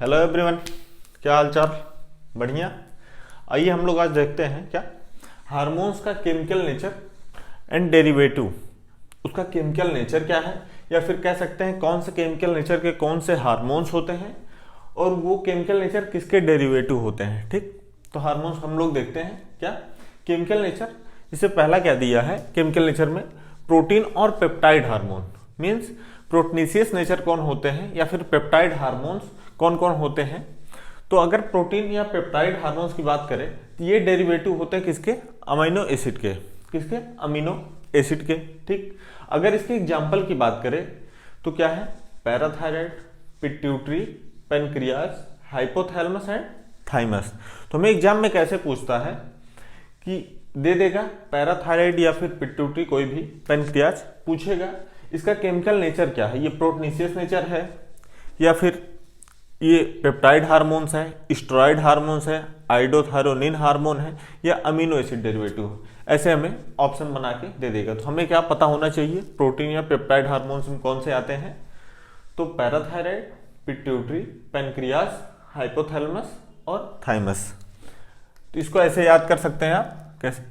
Hello everyone, क्या हाल चाल। बढ़िया। आइए हम लोग आज देखते हैं क्या हार्मोन्स का केमिकल नेचर एंड डेरिवेटिव। उसका केमिकल नेचर क्या है, या फिर कह सकते हैं कौन से केमिकल नेचर के कौन से हार्मोन्स होते हैं और वो केमिकल नेचर किसके डेरिवेटिव होते हैं। ठीक, तो हार्मोन्स हम लोग देखते हैं क्या केमिकल नेचर। इससे पहला क्या दिया है केमिकल नेचर में, प्रोटीन और peptide hormone. Means proteinaceous nature कौन होते हैं या फिर पेप्टाइड हार्मोन्स कौन कौन होते हैं। तो अगर प्रोटीन या पेप्टाइड हार्मोन्स की बात करें तो ये डेरिवेटिव होते हैं किसके, अमीनो एसिड के। किसके, अमीनो एसिड के। ठीक, अगर इसके एग्जाम्पल की बात करें तो क्या है, parathyroid, pituitary, pancreas, hypothalamus and thymus. तो हमें एग्जाम में कैसे पूछता है कि दे देगा पैराथायराइड या फिर पिट्यूटरी, कोई भी पेनक्रियाज पूछेगा इसका केमिकल नेचर क्या है, ये प्रोटीनिशियस नेचर है या फिर ये पेप्टाइड हार्मोन्स है, स्टेरॉइड हार्मोन्स है, आइडोथायरोनिन हार्मोन है या अमीनो एसिड डेरिवेटिव है। ऐसे हमें ऑप्शन बना के दे देगा। तो हमें क्या पता होना चाहिए, प्रोटीन या पेप्टाइड हार्मोन्स में कौन से आते हैं। तो पैराथायराइड, पिट्यूटरी, पेनक्रियाज, हाइपोथैलेमस और थाइमस। तो इसको ऐसे याद कर सकते हैं आप, कैसे,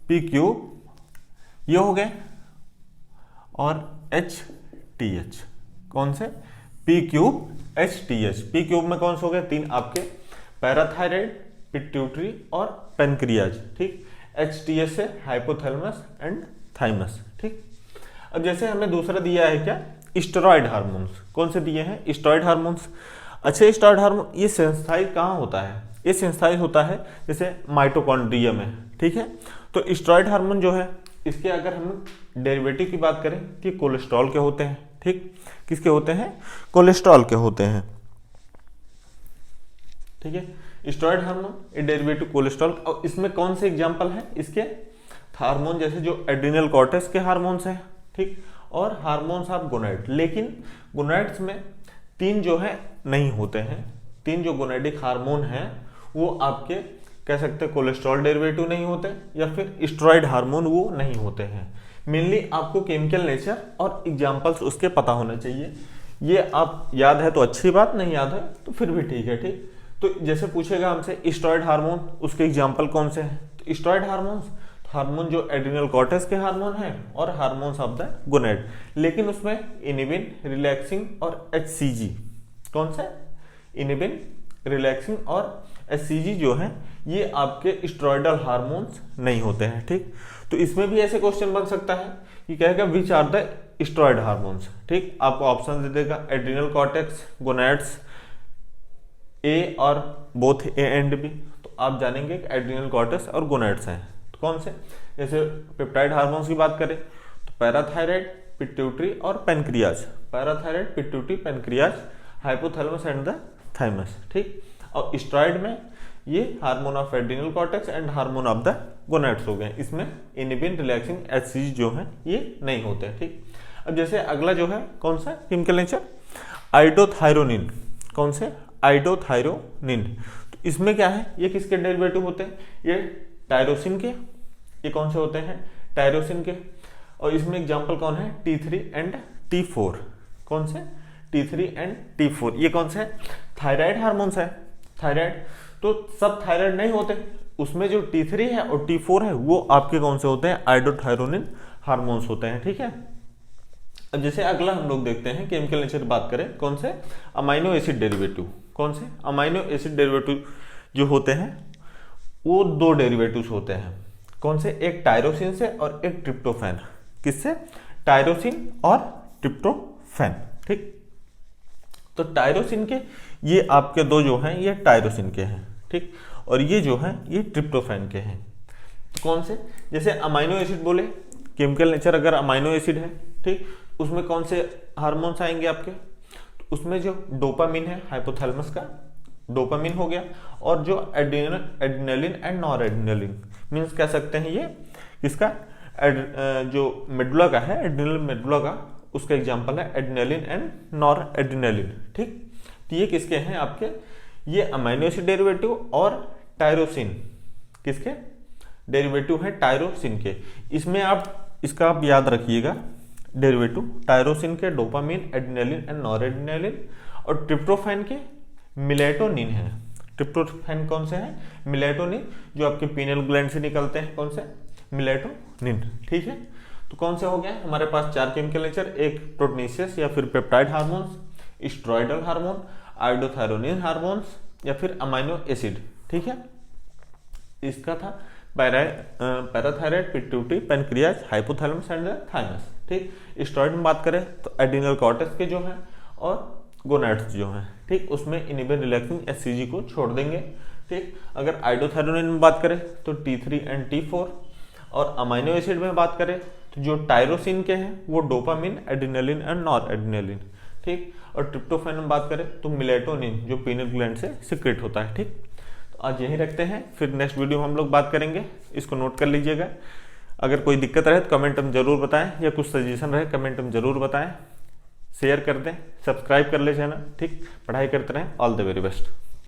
पी क्यू ये हो गए और एच टी एच। कौन से, P cube H T H. P cube में कौन से हो गए, तीन आपके, पैराथायराइड, पिट्यूटरी और पेनक्रियाज। ठीक, एच टी एच से हाइपोथैलेमस एंड थाइमस। ठीक, अब जैसे हमें दूसरा दिया है क्या, स्टेरॉइड हार्मोन्स। कौन से दिए हैं, स्टेरॉइड हार्मोन्स। अच्छा, स्टेरॉइड हार्मोन ये सेंसाइज कहाँ होता है, ये सेंसाइज होता है जैसे माइटोकॉन्ड्रिया में। ठीक है, तो स्टेरॉइड हार्मोन जो है इसके अगर हम डेरिवेटिव की बात करें कि कोलेस्ट्रॉल के होते हैं। ठीक, किसके होते हैं, कोलेस्ट्रॉल के होते हैं। ठीक है, स्टेरॉइड हार्मोन डेरिवेटिव कोलेस्ट्रॉल। और इसमें कौन से एग्जांपल है इसके, हार्मोन जैसे जो एड्रिनल कॉर्टेक्स के हार्मोन्स हैं। ठीक, और हार्मोन्स ऑफ गोनाइड। लेकिन गोनाइड्स में तीन जो है नहीं होते हैं, तीन जो गोनाइडिक हार्मोन हैं वो आपके कह सकते हैं कोलेस्ट्रॉल डेरिवेटिव नहीं होते या फिर स्टेरॉइड हार्मोन वो नहीं होते हैं। मेनली आपको केमिकल नेचर और एग्जांपल्स उसके पता होना चाहिए। ये आप याद है तो अच्छी बात, नहीं याद है तो फिर भी ठीक है। ठीक, तो जैसे पूछेगा हमसे स्टेरॉइड हार्मोन, उसके एग्जांपल कौन से हैं। तो स्टेरॉइड हार्मोन्स, हार्मोन जो एड्रिनल कॉर्टेक्स के हार्मोन हैं और हार्मोन्स ऑफ द गोनेड। लेकिन उसमें इनिबिन, रिलैक्सिंग और एचसीजी। कौन सा, इनिबिन, रिलैक्सिंग और एचसीजी जो है ये आपके स्टेरॉइडल हार्मोन्स नहीं होते हैं। ठीक, तो इसमें भी ऐसे क्वेश्चन बन सकता है कि कहेगा which are the steroid hormones. ठीक, आपको ऑप्शन दे देगा एड्रिनल कॉर्टेक्स, गोनाड्स, ए और बोथ ए एंड बी। तो आप जानेंगे कि एड्रिनल कॉर्टेक्स और गोनाड्स हैं। तो कौन से, जैसे पेप्टाइड हार्मोन्स की बात करें तो पैराथायराइड, पिट्यूटरी और pancreas. Parathyroid, pituitary, pancreas, hypothalamus and the thymus. ठीक, और स्टेरॉइड में ये hormone of adrenal cortex and hormone of the gonads हो गए। इसमें इनिबिन, रिलैक्सिंग, एचसीजी जो है ये नहीं होते हैं। ठीक, अब जैसे अगला जो है कौन सा केमिकल नेचर, आइडोथायरोनिन। कौन से, आइडोथायरोनिन। तो इसमें क्या है, ये किसके डेरिवेटिव होते हैं, ये टायरोसिन के। ये कौन से होते हैं, टायरोसिन के। और इसमें एग्जाम्पल कौन है, T3 एंड T4। कौन से, T3 एंड T4। ये कौन से, थायराइड हार्मोन्स है। थायराइड, तो सब थायराइड नहीं होते, उसमें जो T3 है और T4 है वो आपके कौन से होते हैं, आइडोथायरोनिन हार्मोन्स होते हैं। ठीक है, अब जैसे अगला हम लोग देखते हैं केमिकल नेचर बात करें कौन से, अमाइनो एसिड डेरिवेटिव। कौन से, अमाइनो एसिड डेरिवेटिव जो होते हैं वो दो डेरिवेटिव्स होते हैं। कौन से, एक टायरोसिन से और एक ट्रिप्टोफैन। किससे, टायरोसिन और ट्रिप्टोफैन। ठीक, तो टायरोसिन के ये आपके दो जो हैं ये टायरोसिन के हैं। ठीक, और ये जो है ये ट्रिप्टोफैन के हैं। तो कौन से, जैसे अमाइनो एसिड बोले, केमिकल नेचर अगर अमाइनो एसिड है, ठीक, उसमें कौन से हार्मोन्स आएंगे आपके, तो उसमें जो डोपामिन है हाइपोथैलेमस का, डोपामिन हो गया, और जो adrenaline and nor adrenaline, means कह सकते हैं ये किसका, जो मेडुला का है, एड्रेनल मेडुला का, उसका एग्जांपल है एड्रेनलिन एंड नॉर एड्रेनलिन। ठीक, तो ये किसके हैं आपके, ये अमाइनो एसिड डेरिवेटिव और टायरोसिन किसके डेरिवेटिव है, टायरोसिन के। इसमें आप इसका आप याद रखिएगा डेरिवेटिव, टायरोसिन के dopamine, adrenaline and nor adrenaline, और ट्रिप्टोफैन के मेलेटोनिन है। ट्रिप्टोफैन कौन से हैं? मेलेटोनिन, जो आपके पीनियल ग्लैंड से निकलते हैं, कौन से? मेलेटोनिन। ठीक है, तो कौन से हो गया हमारे पास 4 केमिकल नेचर, एक प्रोटीनेशियस या फिर peptide hormones, steroidal hormone, iodothyronine hormones या फिर अमाइनो एसिड। ठीक है, इसका था parathyroid, pituitary, pancreas, hypothalamus and thymus. ठीक, स्टेरॉइड में बात करें तो एड्रिनल कॉर्टेक्स के जो हैं और गोनाड्स जो हैं, ठीक, उसमें इनिबिन रिलैक्सिंग एचसीजी को छोड़ देंगे। ठीक, अगर आइडोथायरोनिन में बात करें तो T3 एंड T4, और अमाइनो एसिड में बात करें तो जो टायरोसिन के हैं वो dopamine, adrenaline and nor adrenaline. ठीक, और ट्रिप्टोफैन में बात करें तो मेलेटोनिन, जो पीनल ग्लैंड से सिक्रेट होता है। ठीक, तो आज यही रखते हैं, फिर नेक्स्ट वीडियो में हम लोग बात करेंगे, इसको नोट कर लीजिएगा। अगर कोई दिक्कत रहे तो कमेंट में जरूर बताएं, या कुछ सजेशन रहे कमेंट में जरूर बताएं, शेयर कर दें, सब्सक्राइब कर ले चैनल। ठीक, पढ़ाई करते रहें। All the very best.